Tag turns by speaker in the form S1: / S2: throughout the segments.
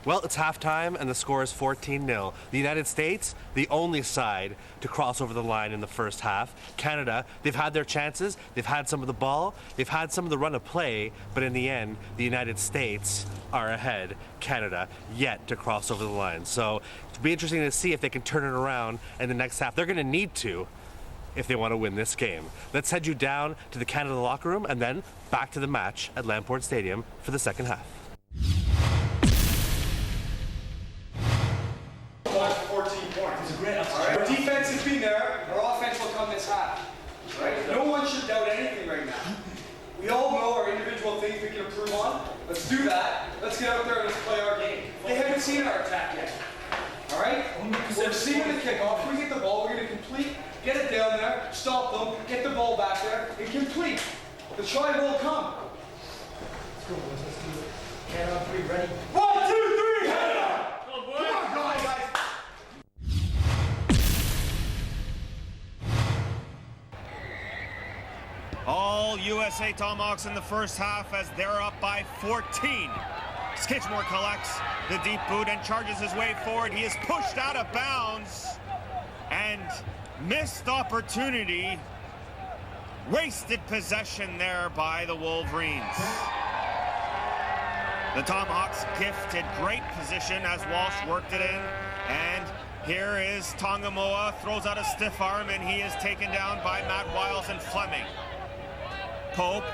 S1: Well, it's halftime and the score is 14-0. The United States, the only side to cross over the line in the first half. Canada, they've had their chances, they've had some of the ball, they've had some of the run of play, but in the end, the United States are ahead. Canada yet to cross over the line. So it'll be interesting to see if they can turn it around in the next half. They're going to need to if they want to win this game. Let's head you down to the Canada locker room and then back to the match at Lamport Stadium for the second half.
S2: 14 points. Our defense has been there. Our offense will come this half. Right? No one should doubt anything right now. We all know our individual things we can improve on. Let's do that. Let's get out there and let's play our game. They haven't seen our attack yet. All right? We're receiving the kickoff. If we get the ball, we're going to complete, get it down there, stop them, get the ball back there, and complete. The try will come.
S3: Let's go, boys. Let's do it. Canada on 3, ready?
S2: 1, 2, 3, Canada!
S3: Come on, boys.
S2: Come on, guys.
S4: All USA Tomahawks in the first half as they're up by 14. Skidmore collects the deep boot and charges his way forward. He is pushed out of bounds and missed opportunity. Wasted possession there by the Wolverines. The Tomahawks gifted great position as Walsh worked it in, and here is Tongamoa, throws out a stiff arm, and he is taken down by Matt Wiles and Fleming. Pope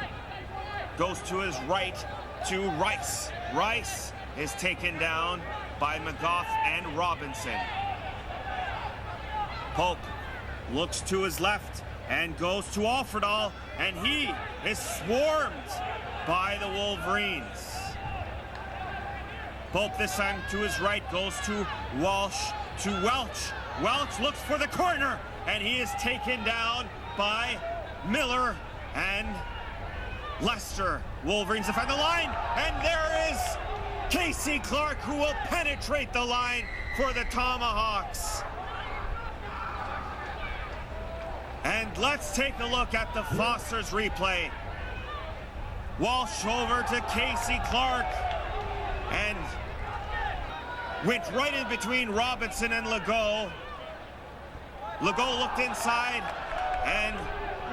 S4: goes to his right to Rice. Rice is taken down by McGough and Robinson. Pope looks to his left and goes to Offerdahl, and he is swarmed by the Wolverines. Pope this time to his right goes to Walsh to Welch. Welch looks for the corner, and he is taken down by Miller and Lester. Wolverines defend the line, and there is Casey Clark, who will penetrate the line for the Tomahawks. And let's take a look at the Foster's replay. Walsh over to Casey Clark and went right in between Robinson and Legault. Legault looked inside, and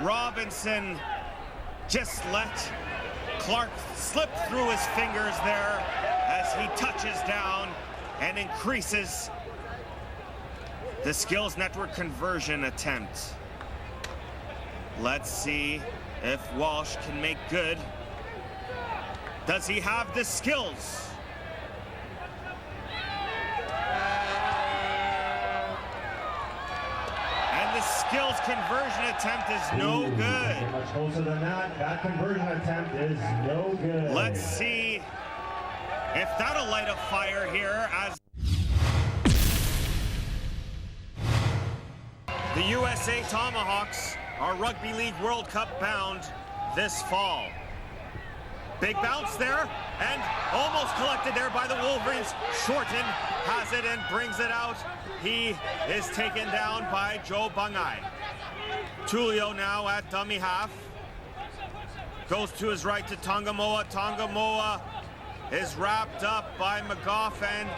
S4: Robinson just let Clark slip through his fingers there as he touches down and increases the Skills Network conversion attempt. Let's see if Walsh can make good. Does he have the skills? And the skills conversion attempt is no good.
S5: Much closer than that. That conversion attempt is no good.
S4: Let's see if that'll light a fire here as the USA Tomahawks are Rugby League World Cup bound this fall. Big bounce there, and almost collected there by the Wolverines. Shorten has it and brings it out. He is taken down by Joe Bungai. Tulio now at dummy half. Goes to his right to Tongamoa. Tongamoa is wrapped up by McGough and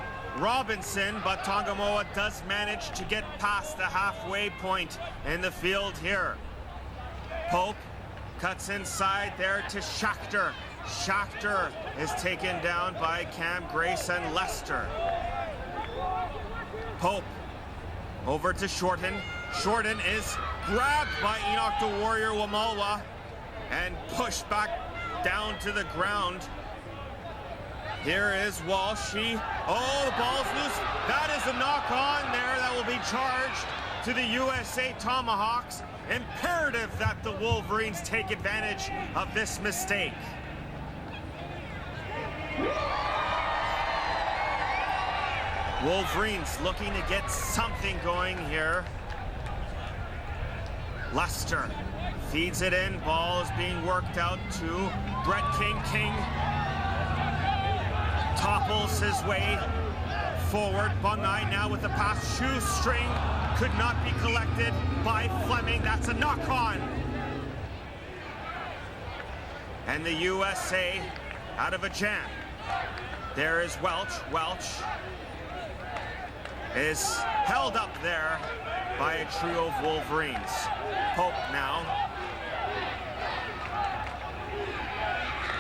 S4: Robinson, but Tongamoa does manage to get past the halfway point in the field here. Pope cuts inside there to Schachter. Schachter is taken down by Cam Grace and Lester. Pope over to Shorten. Shorten is grabbed by Enoch the Warrior Wamalwa and pushed back down to the ground. Here is Walsh. The ball's loose. That is a knock on there that will be charged to the USA Tomahawks. Imperative that the Wolverines take advantage of this mistake. Wolverines looking to get something going here. Lester feeds it in. Ball is being worked out to Brett King. King topples his way forward. Bungai now with the pass. Shoestring could not be collected by Fleming. That's a knock-on. And the USA out of a jam. There is Welch. Welch is held up there by a trio of Wolverines. Pope now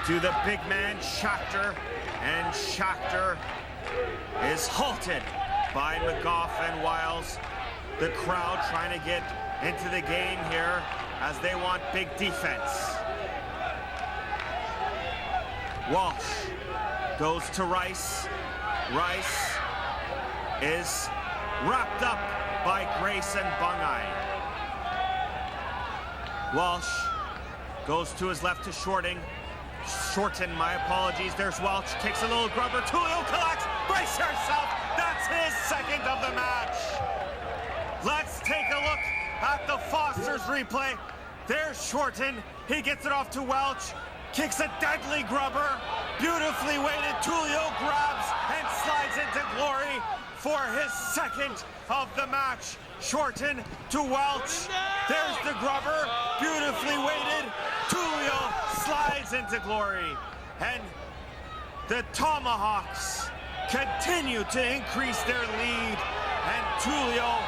S4: to the big man, Schachter, and Schachter is halted by McGough and Wiles. The crowd trying to get into the game here as they want big defense. Walsh goes to Rice. Rice is wrapped up by Grayson Bungay. Walsh goes to his left to Shorting. Shorten, my apologies. There's Welch, kicks a little grubber. Tullio collects. Brace yourself. That's his second of the match. Let's take a look at the Foster's replay. There's Shorten. He gets it off to Welch. Kicks a deadly grubber. Beautifully weighted. Tullio grabs and slides into glory for his second of the match. Shorten to Welch. There's the grubber. Beautifully weighted. Tullio slides into glory. And the Tomahawks continue to increase their lead. And Tullio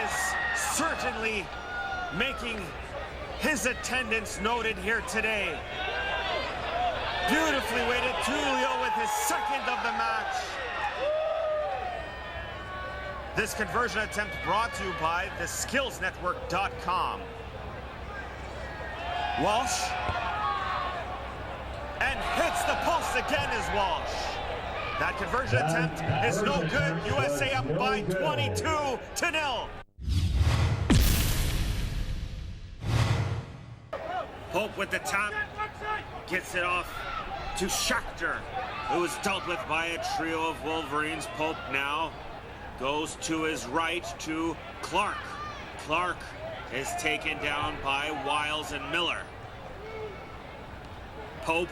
S4: is certainly making his attendance noted here today. Beautifully weighted Tullio with his second of the match. This conversion attempt brought to you by theskillsnetwork.com. Walsh. And hits the post again is Walsh. That conversion attempt is no good. USA up by 22-0. Pope with the tap. Gets it off to Schachter, who is dealt with by a trio of Wolverines. Pope now goes to his right to Clark. Clark is taken down by Wiles and Miller. Pope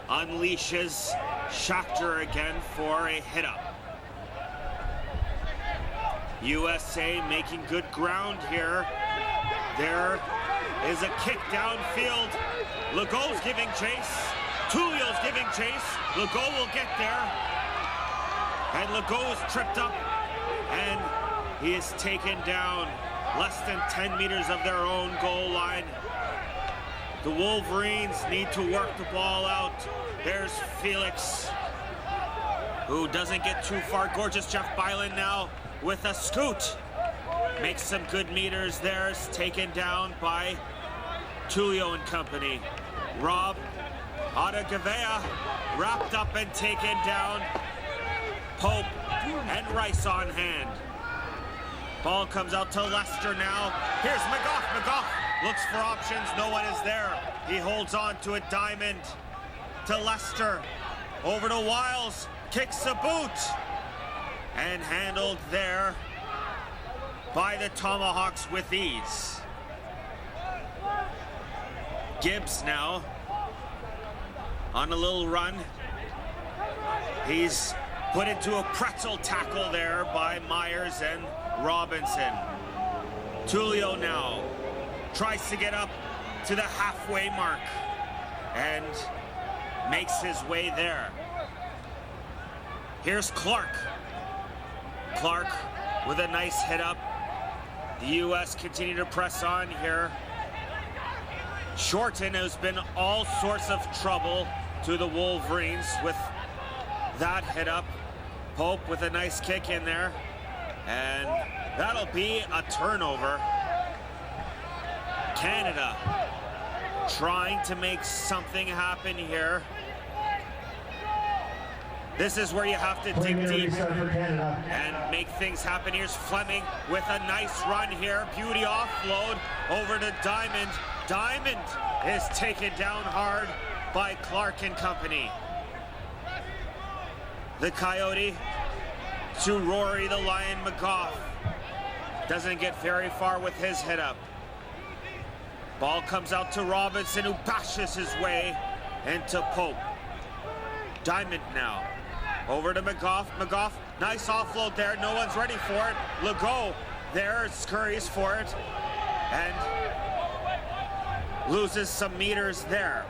S4: unleashes Schachter again for a hit-up. USA making good ground here. There is a kick downfield. Legault's giving chase. Tullio's giving chase. Legault will get there. And Legault is tripped up. And he is taken down less than 10 meters of their own goal line. The Wolverines need to work the ball out. There's Felix, who doesn't get too far. Gorgeous Jeff Byland now with a scoot. Makes some good meters there. Is taken down by Tullio and company. Rob Adagavea wrapped up and taken down. Pope and Rice on hand. Ball comes out to Lester now. Here's McGough. McGough looks for options. No one is there. He holds on to a diamond to Lester. Over to Wiles. Kicks a boot. And handled there by the Tomahawks with ease. Gibbs now on a little run. He's put into a pretzel tackle there by Myers and Robinson. Tullio now tries to get up to the halfway mark and makes his way there. Here's Clark. Clark with a nice hit up. The U.S. continue to press on here. Shorten has been all sorts of trouble to the Wolverines with that hit up. Pope with a nice kick in there. And that'll be a turnover. Canada trying to make something happen here. This is where you have to dig deep and make things happen. Here's Fleming with a nice run here. Beauty offload over to Diamond. Diamond is taken down hard by Clark and company. The Coyote to Rory the Lion McGough. Doesn't get very far with his hit up. Ball comes out to Robinson, who bashes his way into Pope. Diamond now. Over to McGough. McGough, nice offload there. No one's ready for it. Legault there scurries for it and loses some meters there.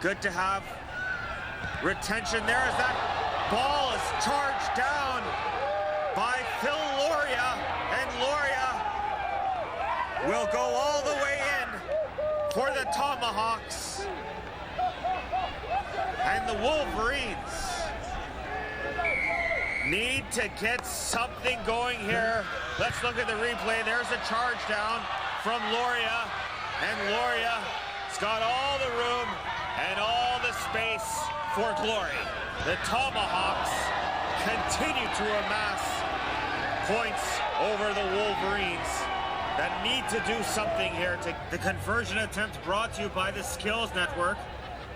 S4: Good to have retention there as that Ball is charged down by Phil Loria, and Loria will go all the way in for the Tomahawks. And the Wolverines need to get something going here. Let's look at the replay. There's a charge down from Loria, and Loria's got all the room and all the space for glory. The Tomahawks continue to amass points over the Wolverines that need to do something here. The conversion attempt brought to you by the Skills Network,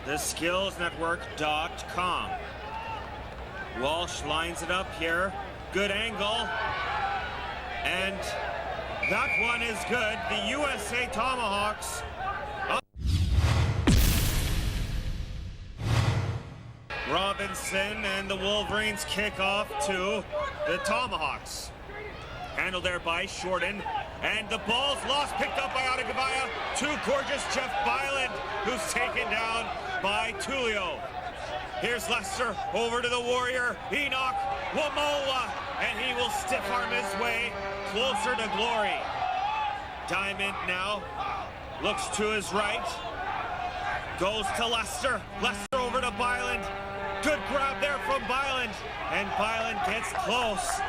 S4: theskillsnetwork.com. Walsh lines it up here. Good angle. And that one is good. The USA Tomahawks Robinson and the Wolverines kick off to the Tomahawks. Handled there by Shorten. And the ball's lost, picked up by Adegavaya. Too gorgeous Jeff Byland, who's taken down by Tulio. Here's Lester over to the Warrior, Enoch Wamoa, and he will stiff arm his way closer to glory. Diamond now looks to his right, goes to Lester. Lester over to Byland. Good grab there from Byland, and Byland gets close.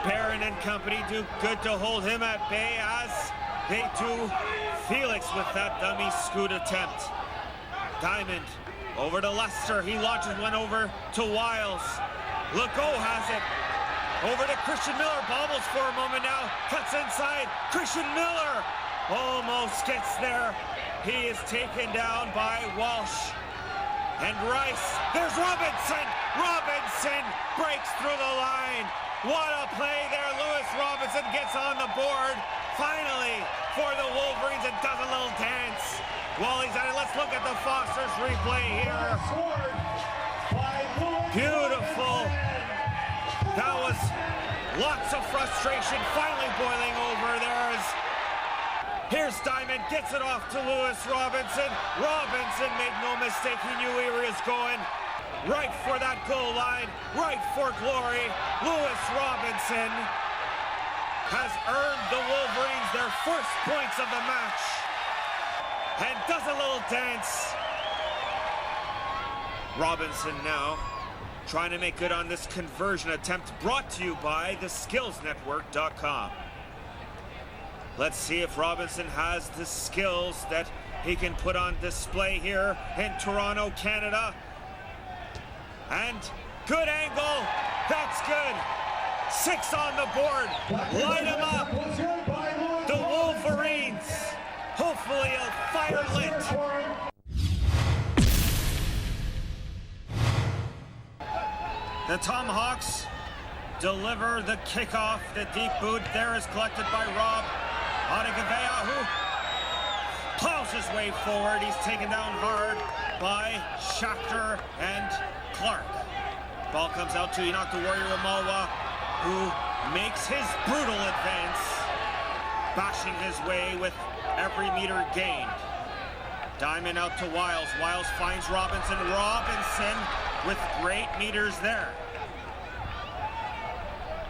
S4: Barron and company do good to hold him at bay, as they do Felix with that dummy scoot attempt. Diamond over to Lester. He launches one over to Wiles. Legault has it. Over to Christian Miller. Bobbles for a moment now. Cuts inside. Christian Miller almost gets there. He is taken down by Walsh. And Rice. There's Robinson. Robinson breaks through the line. What a play there. Lewis Robinson gets on the board. Finally for the Wolverines and does a little dance. While he's at it, let's look at the Foster's replay here. Beautiful. That was lots of frustration finally boiling over. Here's Diamond, gets it off to Lewis Robinson. Robinson made no mistake, he knew where he was going. Right for that goal line, right for glory. Lewis Robinson has earned the Wolverines their first points of the match. And does a little dance. Robinson now trying to make good on this conversion attempt, brought to you by theskillsnetwork.com. Let's see if Robinson has the skills that he can put on display here in Toronto, Canada. And good angle, that's good. 6 on the board, light him up. The Wolverines, hopefully a fire lit. The Tomahawks deliver the kickoff. The deep boot there is collected by Rob Adegavaya, who plows his way forward. He's taken down hard by Schachter and Clark. Ball comes out to Enoch the Warrior Wamoa, who makes his brutal advance, bashing his way with every meter gained. Diamond out to Wiles. Wiles finds Robinson. Robinson with great meters there.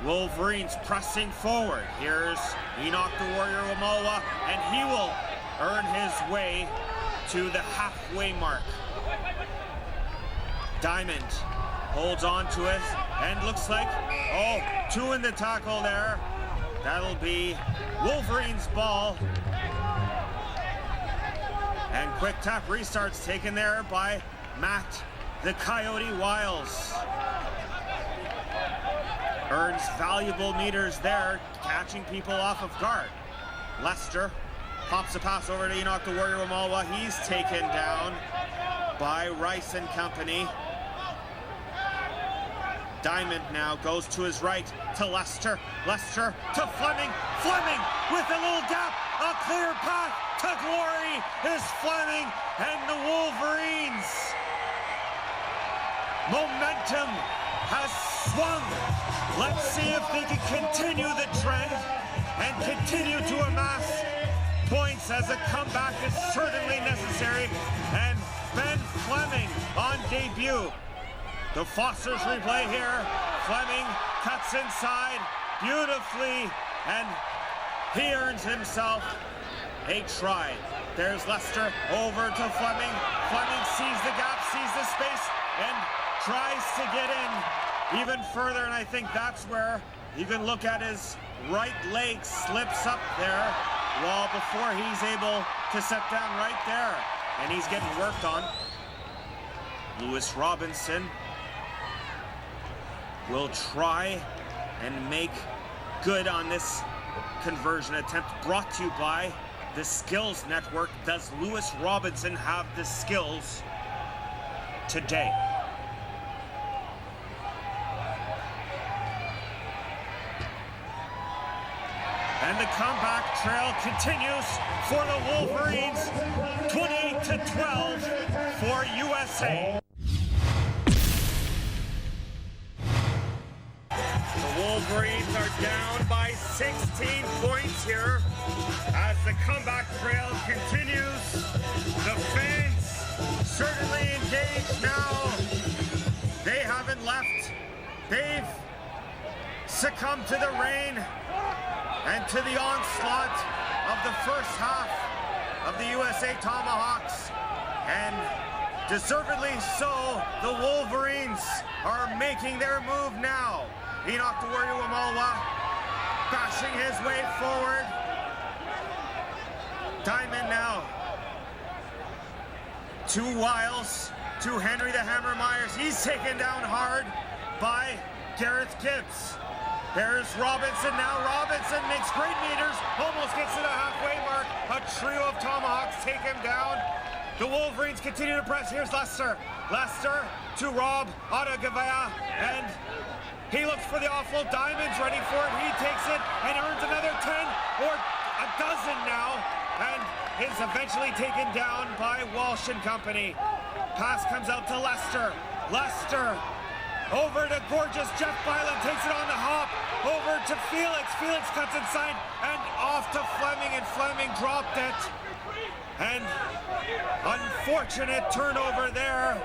S4: Wolverines pressing forward. Here's Enoch the Warrior Wamoa, and he will earn his way to the halfway mark. Diamond holds on to it, and looks like, oh, 2 in the tackle there. That'll be Wolverines' ball. And quick tap restarts taken there by Matt the Coyote Wiles. Earns valuable meters there, catching people off of guard. Lester pops a pass over to Enoch the Warrior Wamoa. He's taken down by Rice and company. Diamond now goes to his right to Lester. Lester to Fleming. Fleming with a little gap. A clear path to glory is Fleming and the Wolverines. Momentum has swung. Let's see if they can continue the trend and continue to amass points, as a comeback is certainly necessary. And Ben Fleming on debut The Foster's replay here. Fleming cuts inside beautifully, and he earns himself a try. There's Lester over to Fleming. Fleming sees the gap, sees the space, and tries to get in even further, and I think that's where you can look at his right leg slips up there, well, before he's able to set down right there, and he's getting worked on. Lewis Robinson will try and make good on this conversion attempt, brought to you by the Skills Network. Does Lewis Robinson have the skills today? And the comeback trail continues for the Wolverines, 28-12 for USA. The Wolverines are down by 16 points here as the comeback trail continues. The fans certainly engaged now. They haven't left. They've succumbed to the rain and to the onslaught of the first half of the USA Tomahawks. And deservedly so, the Wolverines are making their move now. Enoch Warrior-Wamalwa bashing his way forward. Diamond now to Wiles, to Henry the Hammer Myers. He's taken down hard by Gareth Gibbs. There's Robinson now. Robinson makes great meters, almost gets to the halfway mark. A trio of Tomahawks take him down. The Wolverines continue to press. Here's Lester. Lester to Rob Ottagavea, and he looks for the offload. Diamond's ready for it. He takes it and earns another 10 or a dozen now, and is eventually taken down by Walsh and company. Pass comes out to Lester. Lester over to gorgeous Jeff Byland, takes it on the hop, over to Felix. Felix cuts inside and off to Fleming, and Fleming dropped it. And unfortunate turnover there.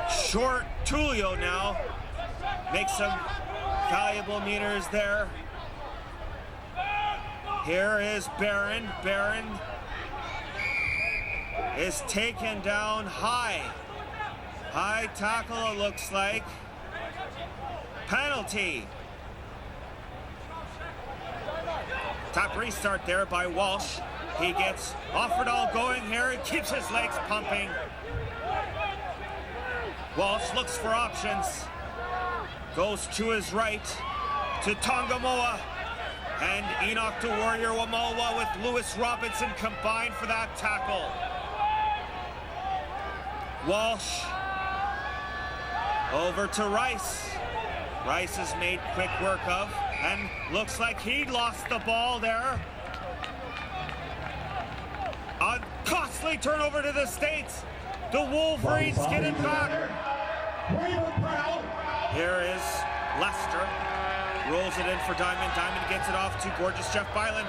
S4: Short Tulio now makes some valuable meters there. Here is Barron. Barron is taken down high. High tackle, it looks like. Penalty. Top restart there by Walsh. He gets Offerdahl going here. He keeps his legs pumping. Walsh looks for options. Goes to his right to Tongamoa. And Enoch to Warrior-Wamalwa with Lewis Robinson combined for that tackle. Walsh over to Rice. Rice is made quick work of, and looks like he lost the ball there. A costly turnover to the States. The Wolverines get it back. Here is Lester. Rolls it in for Diamond. Diamond gets it off to gorgeous Jeff Byland.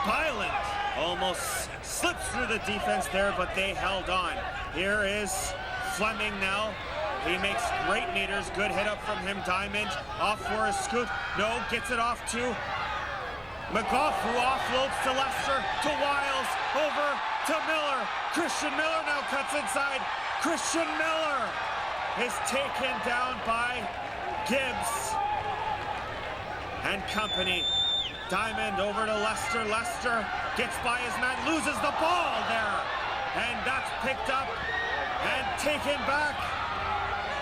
S4: Byland almost slips through the defense there, but they held on. Here is Fleming now. He makes great meters. Good hit up from him. Diamond off for a scoop. No, gets it off to McGough, who offloads to Lester, to Wiles, over to Miller. Christian Miller now cuts inside. Christian Miller is taken down by Gibbs and company. Diamond over to Lester. Lester gets by his man, loses the ball there. And that's picked up and taken back.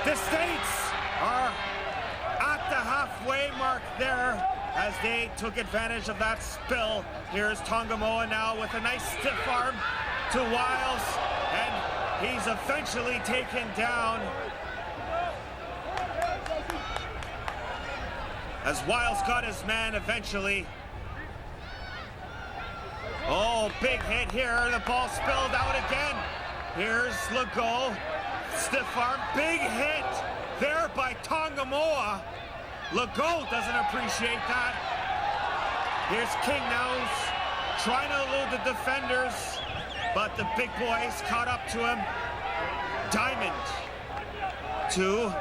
S4: The States are at the halfway mark there as they took advantage of that spill. Here's Tongamoa now with a nice stiff arm to Wiles, and he's eventually taken down as Wiles got his man eventually. Oh, big hit here. The ball spilled out again. Here's Legault. Stiff arm. Big hit there by Tongamoa. Legault doesn't appreciate that. Here's King now trying to elude the defenders, but the big boys caught up to him. Diamond to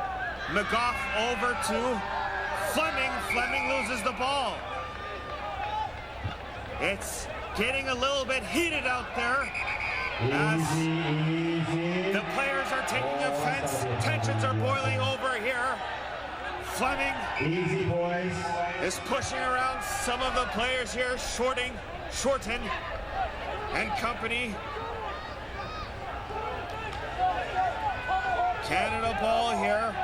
S4: McGough, over to Fleming. Fleming loses the ball. It's getting a little bit heated out there as the players are taking offense. Tensions are boiling over here. Fleming
S5: Easy, boys.
S4: is pushing around some of the players here, Shorten and company. Canada ball here.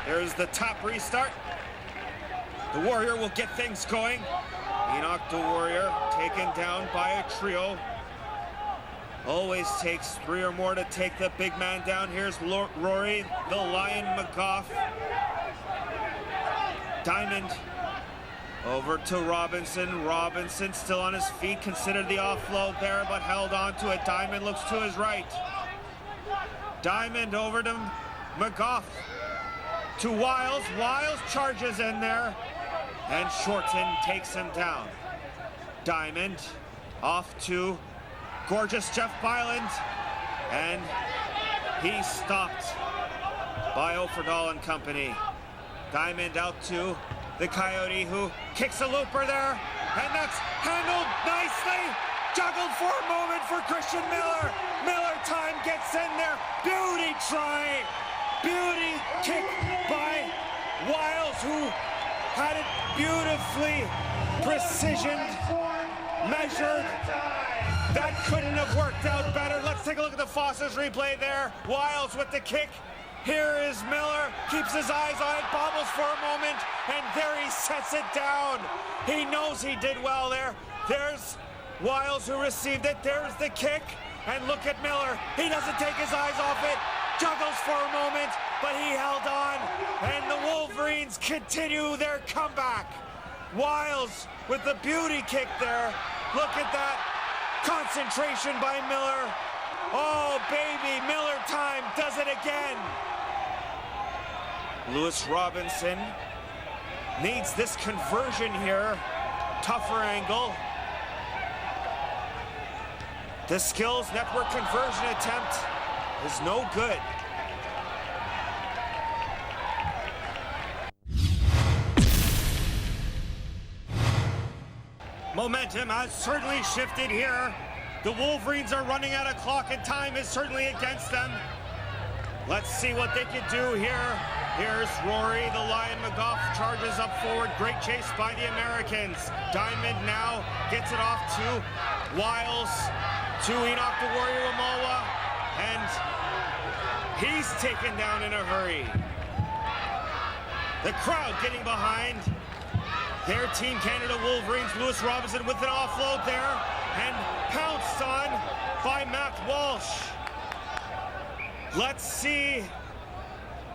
S4: There's the top restart. The Warrior will get things going. Enoch the Warrior taken down by a trio. Always takes 3 or more to take the big man down. Here's Rory, the Lion McGough. Diamond over to Robinson. Robinson still on his feet, considered the offload there, but held on to it. Diamond looks to his right. Diamond over to McGough. To Wiles. Wiles charges in there, and Shorten takes him down. Diamond off to gorgeous Jeff Byland, and he's stopped by Offerdahl and company. Diamond out to the Coyote, who kicks a looper there, and that's handled nicely. Juggled for a moment for Christian Miller. Miller time gets in there. Beauty try. Beauty kick by Wiles, who had it beautifully precisioned, measured. That couldn't have worked out better. Let's take a look at the Foster's replay there. Wiles with the kick. Here is Miller, keeps his eyes on it, bobbles for a moment, and there he sets it down. He knows he did well there. There's Wiles who received it. There's the kick, and look at Miller. He doesn't take his eyes off it. Juggles for a moment, but he held on, and the Wolverines continue their comeback. Wiles with the beauty kick there. Look at that concentration by Miller. Oh, baby, Miller time does it again. Lewis Robinson needs this conversion here. Tougher angle. The Skills Network conversion attempt is no good. Momentum has certainly shifted here. The Wolverines are running out of clock, and time is certainly against them. Let's see what they can do here. Here's Rory, the Lion McGough, charges up forward. Great chase by the Americans. Diamond now gets it off to Wiles, to Enoch the Warrior Umawa, and he's taken down in a hurry. The crowd getting behind their Team Canada Wolverines. Lewis Robinson with an offload there, and pounced on by Matt Walsh. Let's see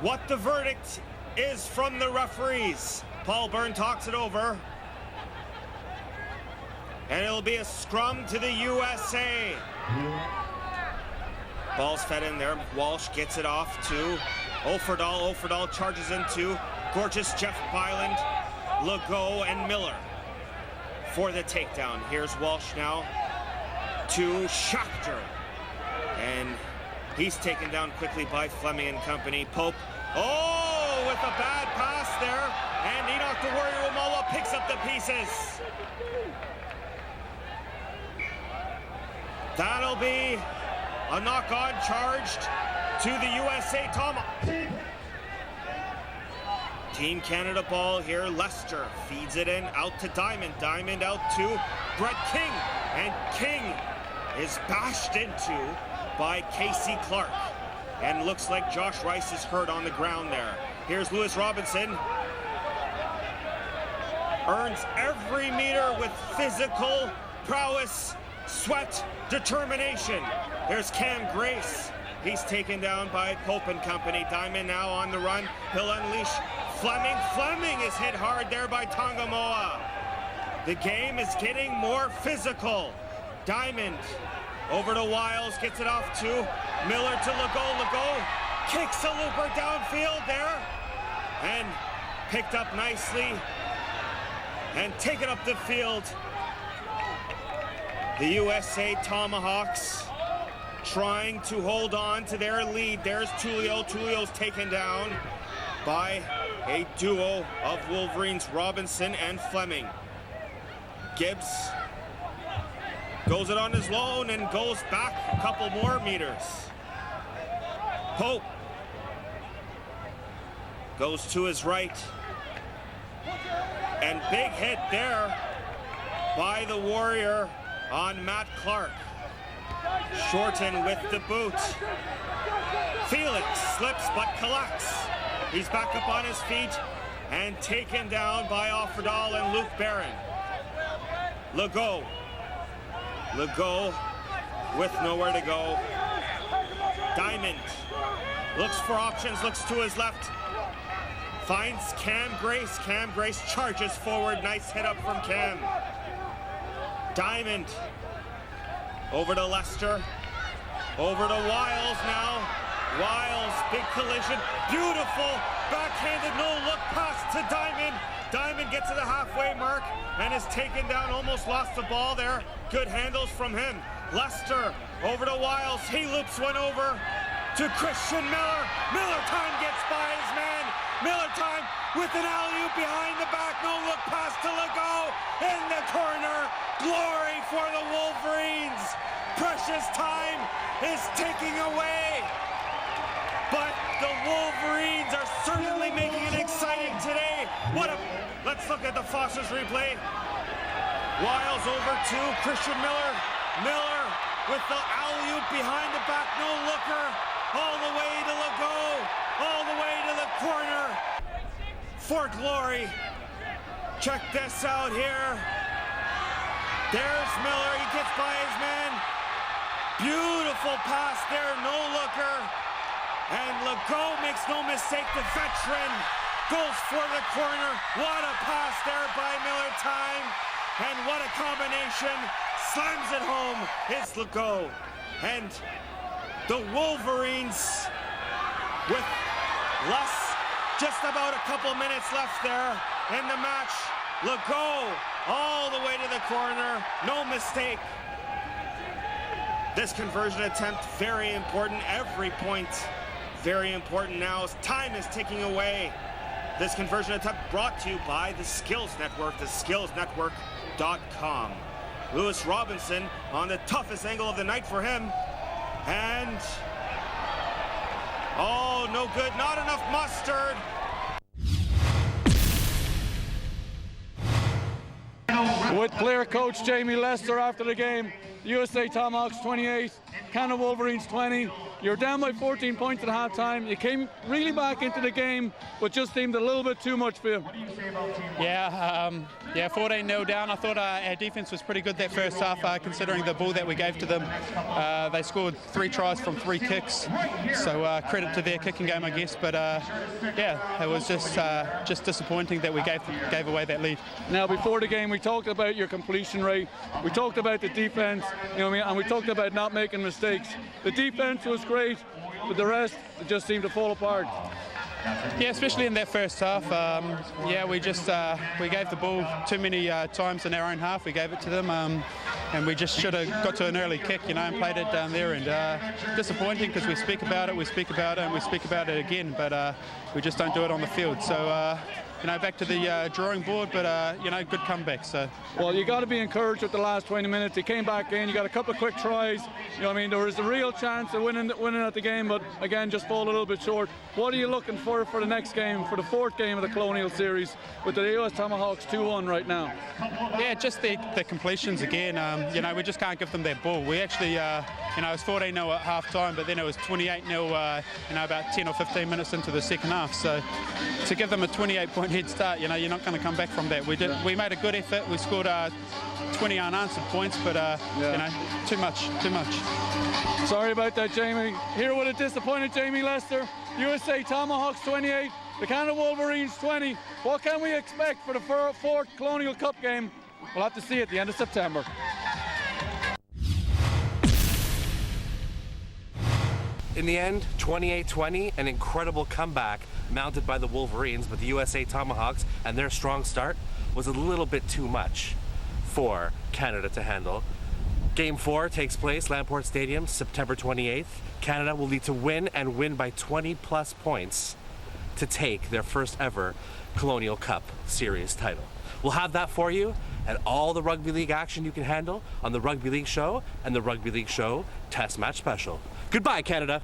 S4: what the verdict is from the referees. Paul Byrne talks it over, and it'll be a scrum to the USA. Ball's fed in there. Walsh gets it off to Offerdahl. Offerdahl charges into gorgeous Jeff Byland, Legault, and Miller for the takedown. Here's Walsh now to Schachter, and he's taken down quickly by Fleming and company. Pope, oh, with a bad pass there, and Enoch the Warrior Umawa picks up the pieces. That'll be a knock-on charged to the USA Team Canada ball here. Lester feeds it in, out to Diamond. Diamond out to Brett King, and King is bashed into by Casey Clark, and looks like Josh Rice is hurt on the ground there. Here's Lewis Robinson. Earns every meter with physical prowess, sweat, determination. There's Cam Grace. He's taken down by Pope and company. Diamond now on the run. He'll unleash Fleming. Fleming is hit hard there by Tongamoa. The game is getting more physical. Diamond over to Wiles, gets it off to Miller to Legault. Legault kicks a looper downfield there, and picked up nicely and taken up the field. The USA Tomahawks trying to hold on to their lead. There's Tullio. Tullio's taken down by a duo of Wolverines, Robinson and Fleming. Gibbs goes it on his own and goes back a couple more meters. Pope goes to his right. And big hit there by the Warrior on Matt Clark. Shorten with the boot. Felix slips but collects. He's back up on his feet and taken down by Offerdahl and Luke Barron. Legault. Legault with nowhere to go. Diamond looks for options, looks to his left. Finds Cam Grace. Cam Grace charges forward. Nice hit up from Cam. Diamond over to Lester. Over to Wiles now. Wiles, big collision. Beautiful backhanded no-look pass to Diamond. Diamond gets to the halfway mark and is taken down. Almost lost the ball there. Good handles from him. Lester over to Wiles. He loops one over to Christian Miller. Miller time gets by his man. Miller time with an alley-oop behind the back. No-look pass to Legault in the corner. Glory for the Wolverines. Precious time is ticking away. But the Wolverines are certainly making it exciting today. Let's look at the Foster's replay. Wiles over to Christian Miller. Miller with the alley-oop behind the back. No-looker all the way to Legault. All the way to the corner for glory. Check this out here. There's Miller. He gets by his man. Beautiful pass there. No-looker. And Legault makes no mistake. The veteran goes for the corner. What a pass there by Miller time. And what a combination. Slams it home. It's Legault. And the Wolverines with just about a couple minutes left there in the match. Legault all the way to the corner, no mistake. This conversion attempt, very important. Every point, very important now. Time is ticking away. This conversion attempt brought to you by the Skills Network, theskillsnetwork.com. Lewis Robinson on the toughest angle of the night for him. And oh, no good, not enough mustard.
S6: With player coach Jamie Lester after the game, USA Tomahawks 28, Canada Wolverines 20. You're down by 14 points at halftime. You came really back into the game, but just seemed a little bit too much for you.
S7: Yeah, 14-0 down. I thought our defense was pretty good that first half, considering the ball that we gave to them. They scored 3 tries from 3 kicks, so credit to their kicking game, I guess. But yeah, it was just disappointing that we gave away that lead.
S6: Now, before the game, we talked about your completion rate. We talked about the defense, and we talked about not making mistakes. The defense was great, but the rest, it just seemed to fall apart.
S7: Yeah, especially in that first half. We just we gave the ball too many times in our own half. We gave it to them, and we just should have got to an early kick, and played it down there. And disappointing because we speak about it, and we speak about it again, but we just don't do it on the field. So. Back to the drawing board, but good comeback. So.
S6: Well, you got to be encouraged with the last 20 minutes. You came back in, you got a couple of quick tries. There was a real chance of winning at the game, but again, just fall a little bit short. What are you looking for the next game, for the 4th game of the Colonial Series, with the US Tomahawks 2-1 right now?
S7: Yeah, just the completions again. We just can't give them that ball. We actually, it was 14-0 at half time, but then it was 28-0, about 10 or 15 minutes into the second half. So to give them a 28-point head start, you're not going to come back from that. We made a good effort. We scored 20 unanswered points, but too much.
S6: Sorry about that, Jamie. Here with a disappointed Jamie Lester. USA Tomahawks 28, the Canada Wolverines 20. What can we expect for the 4th Colonial Cup game? We'll have to see at the end of September.
S1: In the end, 28-20, an incredible comeback mounted by the Wolverines, but the USA Tomahawks and their strong start was a little bit too much for Canada to handle. Game 4 takes place, Lamport Stadium, September 28th. Canada will need to win and win by 20 plus points to take their first ever Colonial Cup Series title. We'll have that for you and all the Rugby League action you can handle on the Rugby League Show and the Rugby League Show Test Match Special. Goodbye, Canada.